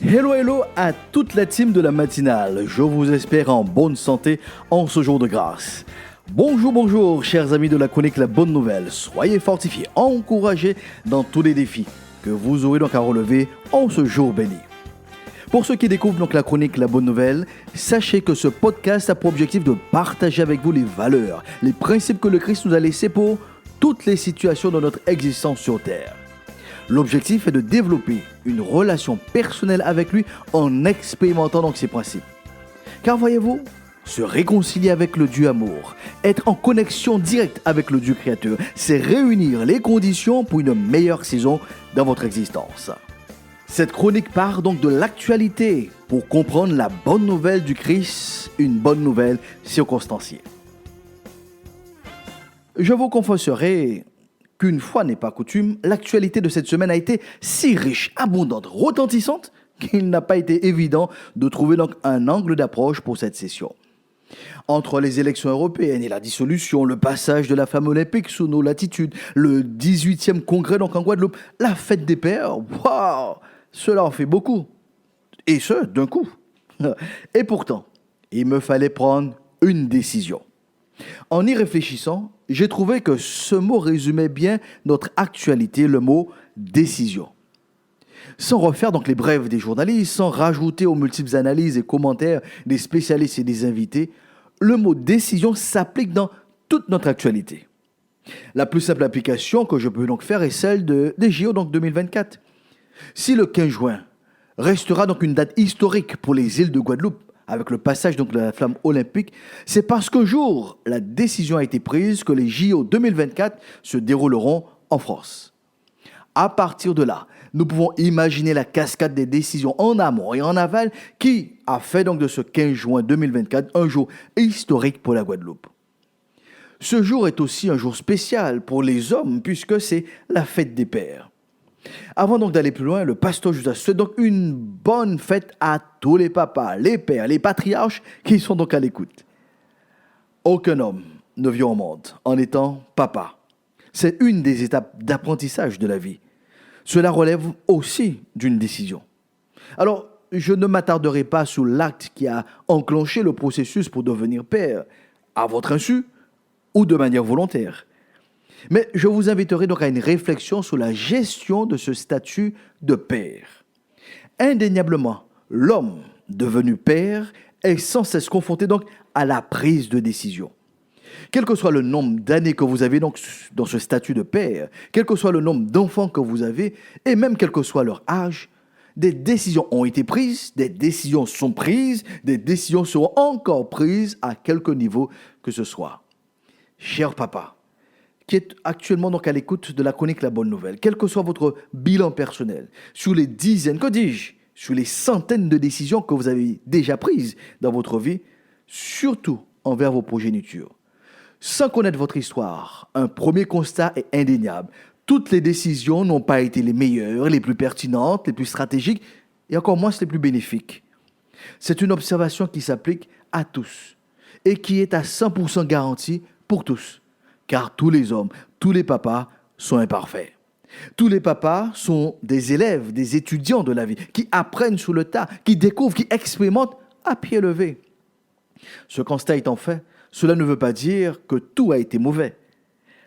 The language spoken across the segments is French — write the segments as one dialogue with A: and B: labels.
A: Hello hello à toute la team de la matinale, je vous espère en bonne santé en ce jour de grâce. Bonjour chers amis de la chronique La Bonne Nouvelle, soyez fortifiés, encouragés dans tous les défis que vous aurez donc à relever en ce jour béni. Pour ceux qui découvrent donc la chronique La Bonne Nouvelle, sachez que ce podcast a pour objectif de partager avec vous les valeurs, les principes que le Christ nous a laissés pour toutes les situations de notre existence sur Terre. L'objectif est de développer une relation personnelle avec lui en expérimentant donc ses principes. Car voyez-vous, se réconcilier avec le Dieu amour, être en connexion directe avec le Dieu créateur, c'est réunir les conditions pour une meilleure saison dans votre existence. Cette chronique part donc de l'actualité pour comprendre la bonne nouvelle du Christ, une bonne nouvelle circonstanciée. Je vous confesserai qu'une fois n'est pas coutume, l'actualité de cette semaine a été si riche, abondante, retentissante, qu'il n'a pas été évident de trouver donc un angle d'approche pour cette session. Entre les élections européennes et la dissolution, le passage de la flamme olympique sous nos latitudes, le 18e congrès donc en Guadeloupe, la fête des pères, waouh, cela en fait beaucoup. Et ce, d'un coup. Et pourtant, il me fallait prendre une décision. En y réfléchissant, j'ai trouvé que ce mot résumait bien notre actualité, le mot décision. Sans refaire donc les brèves des journalistes, sans rajouter aux multiples analyses et commentaires des spécialistes et des invités, le mot décision s'applique dans toute notre actualité. La plus simple application que je peux donc faire est celle des JO donc 2024. Si le 15 juin restera donc une date historique pour les îles de Guadeloupe, avec le passage donc de la flamme olympique, c'est parce qu'un jour, la décision a été prise que les JO 2024 se dérouleront en France. À partir de là, nous pouvons imaginer la cascade des décisions en amont et en aval qui a fait donc de ce 15 juin 2024 un jour historique pour la Guadeloupe. Ce jour est aussi un jour spécial pour les hommes puisque c'est la fête des pères. Avant donc d'aller plus loin, le pasteur Joseph souhaite donc une bonne fête à tous les papas, les pères, les patriarches qui sont donc à l'écoute. Aucun homme ne vient au monde en étant papa. C'est une des étapes d'apprentissage de la vie. Cela relève aussi d'une décision. Alors, je ne m'attarderai pas sur l'acte qui a enclenché le processus pour devenir père, à votre insu ou de manière volontaire. Mais je vous inviterai donc à une réflexion sur la gestion de ce statut de père. Indéniablement, l'homme devenu père est sans cesse confronté donc à la prise de décision. Quel que soit le nombre d'années que vous avez donc dans ce statut de père, quel que soit le nombre d'enfants que vous avez, et même quel que soit leur âge, des décisions ont été prises, des décisions sont prises, des décisions seront encore prises à quelque niveau que ce soit. Cher papa, qui est actuellement donc à l'écoute de la chronique La Bonne Nouvelle, quel que soit votre bilan personnel, sur les dizaines, que dis-je, sur les centaines de décisions que vous avez déjà prises dans votre vie, surtout envers vos progénitures. Sans connaître votre histoire, un premier constat est indéniable. Toutes les décisions n'ont pas été les meilleures, les plus pertinentes, les plus stratégiques, et encore moins les plus bénéfiques. C'est une observation qui s'applique à tous, et qui est à 100% garantie pour tous. Car tous les hommes, tous les papas sont imparfaits. Tous les papas sont des élèves, des étudiants de la vie, qui apprennent sur le tas, qui découvrent, qui expérimentent à pied levé. Ce constat étant fait, cela ne veut pas dire que tout a été mauvais.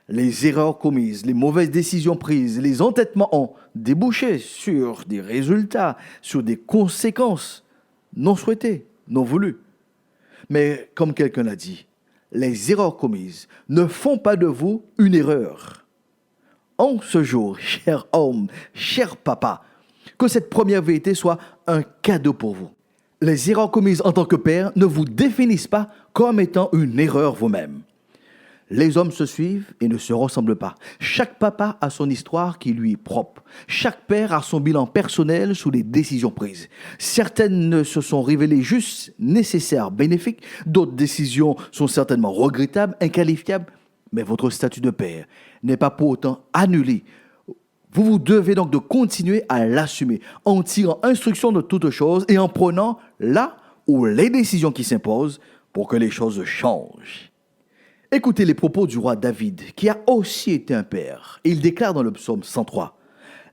A: Les erreurs commises, les mauvaises décisions prises, les entêtements ont débouché sur des résultats, sur des conséquences non souhaitées, non voulues. Mais comme quelqu'un l'a dit, les erreurs commises ne font pas de vous une erreur. En ce jour, cher homme, cher papa, que cette première vérité soit un cadeau pour vous. Les erreurs commises en tant que père ne vous définissent pas comme étant une erreur vous-même. Les hommes se suivent et ne se ressemblent pas. Chaque papa a son histoire qui lui est propre. Chaque père a son bilan personnel sous les décisions prises. Certaines se sont révélées juste nécessaires, bénéfiques. D'autres décisions sont certainement regrettables, inqualifiables. Mais votre statut de père n'est pas pour autant annulé. Vous devez donc de continuer à l'assumer en tirant instruction de toutes choses et en prenant là où les décisions qui s'imposent pour que les choses changent. Écoutez les propos du roi David, qui a aussi été un père. Il déclare dans le psaume 103,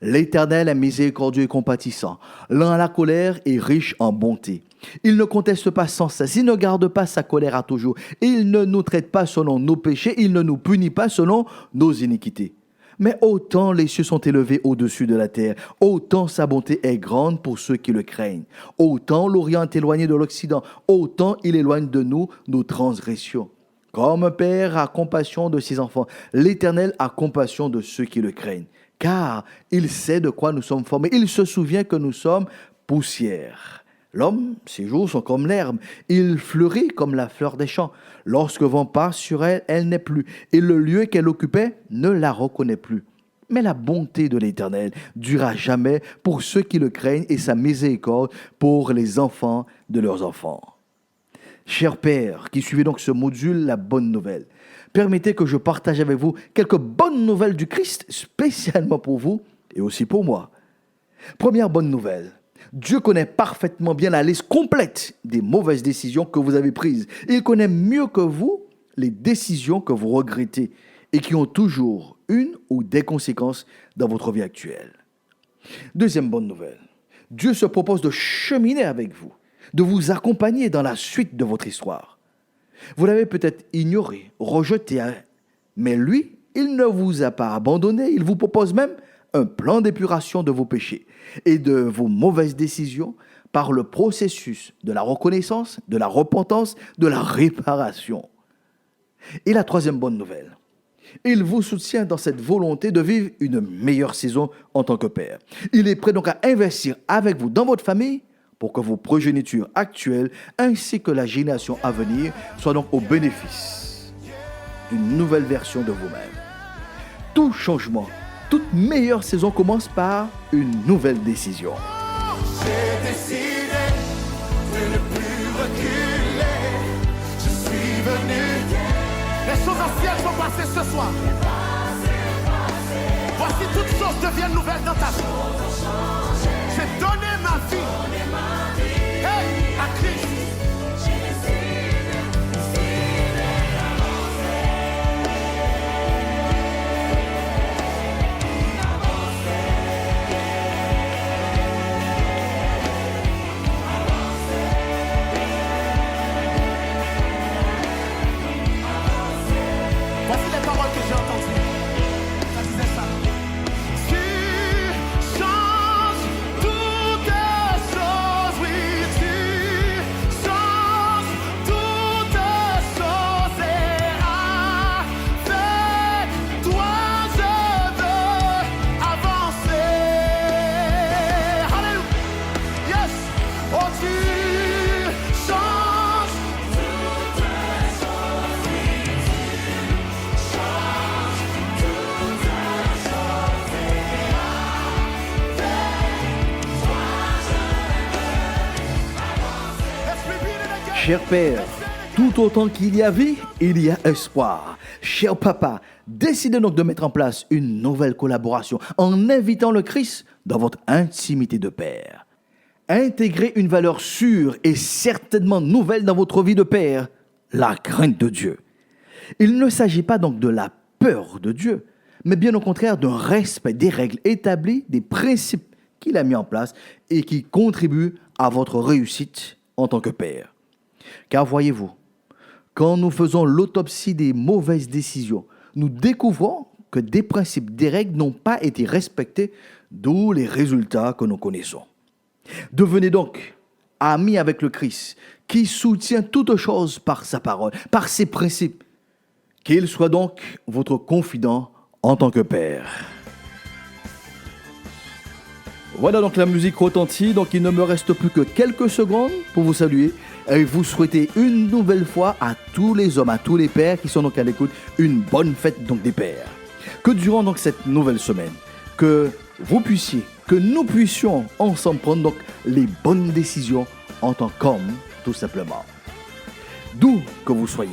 A: L'Éternel est miséricordieux et compatissant, lent à la colère et riche en bonté. Il ne conteste pas sans cesse, il ne garde pas sa colère à toujours. Il ne nous traite pas selon nos péchés, il ne nous punit pas selon nos iniquités. Mais autant les cieux sont élevés au-dessus de la terre, autant sa bonté est grande pour ceux qui le craignent. Autant l'Orient est éloigné de l'Occident, autant il éloigne de nous nos transgressions. Comme un père a compassion de ses enfants, l'Éternel a compassion de ceux qui le craignent. Car il sait de quoi nous sommes formés, il se souvient que nous sommes poussière. L'homme, ses jours sont comme l'herbe, il fleurit comme la fleur des champs. Lorsque vent passe sur elle, elle n'est plus, et le lieu qu'elle occupait ne la reconnaît plus. Mais la bonté de l'Éternel durera jamais pour ceux qui le craignent et sa miséricorde pour les enfants de leurs enfants. Cher Père, qui suivez donc ce module, la bonne nouvelle, permettez que je partage avec vous quelques bonnes nouvelles du Christ, spécialement pour vous et aussi pour moi. Première bonne nouvelle. Dieu connaît parfaitement bien la liste complète des mauvaises décisions que vous avez prises. Il connaît mieux que vous les décisions que vous regrettez et qui ont toujours une ou des conséquences dans votre vie actuelle. Deuxième bonne nouvelle. Dieu se propose de cheminer avec vous, de vous accompagner dans la suite de votre histoire. Vous l'avez peut-être ignoré, rejeté, mais lui, il ne vous a pas abandonné, il vous propose même un plan d'épuration de vos péchés et de vos mauvaises décisions par le processus de la reconnaissance, de la repentance, de la réparation. Et la troisième bonne nouvelle, il vous soutient dans cette volonté de vivre une meilleure saison en tant que père. Il est prêt donc à investir avec vous dans votre famille pour que vos progénitures actuelles ainsi que la génération à venir soient donc au bénéfice d'une nouvelle version de vous-même. Tout changement, toute meilleure saison commence par une nouvelle décision.
B: J'ai décidé de ne plus reculer. Je suis venu. Les choses anciennes vont passer ce soir. Voici toutes choses deviennent nouvelles dans ta vie. J'ai donné ma vie. Hey, à Christ. Voici les paroles que j'ai entendues. Ça disait ça. Tu changes toutes choses, oui, tu changes toutes choses. Et avec toi, je veux avancer. Alléluia. Yes. Oh, tu changes. Let's repeat it again.
A: Cher Père, tout autant qu'il y a vie, il y a espoir. Cher Papa, décidez donc de mettre en place une nouvelle collaboration en invitant le Christ dans votre intimité de Père. Intégrez une valeur sûre et certainement nouvelle dans votre vie de Père, la crainte de Dieu. Il ne s'agit pas donc de la peur de Dieu, mais bien au contraire d'un respect des règles établies, des principes qu'il a mis en place et qui contribuent à votre réussite en tant que Père. Car voyez-vous, quand nous faisons l'autopsie des mauvaises décisions, nous découvrons que des principes, des règles n'ont pas été respectés, d'où les résultats que nous connaissons. Devenez donc amis avec le Christ, qui soutient toutes choses par sa parole, par ses principes. Qu'il soit donc votre confident en tant que Père. Voilà donc la musique retentit, donc il ne me reste plus que quelques secondes pour vous saluer et vous souhaiter une nouvelle fois à tous les hommes, à tous les pères qui sont donc à l'écoute, une bonne fête donc des pères. Que durant donc cette nouvelle semaine, que vous puissiez, que nous puissions ensemble prendre donc les bonnes décisions en tant qu'hommes, tout simplement. D'où que vous soyez,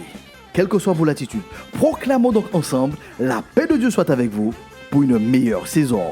A: quelle que soit vos latitudes, proclamons donc ensemble la paix de Dieu soit avec vous pour une meilleure saison.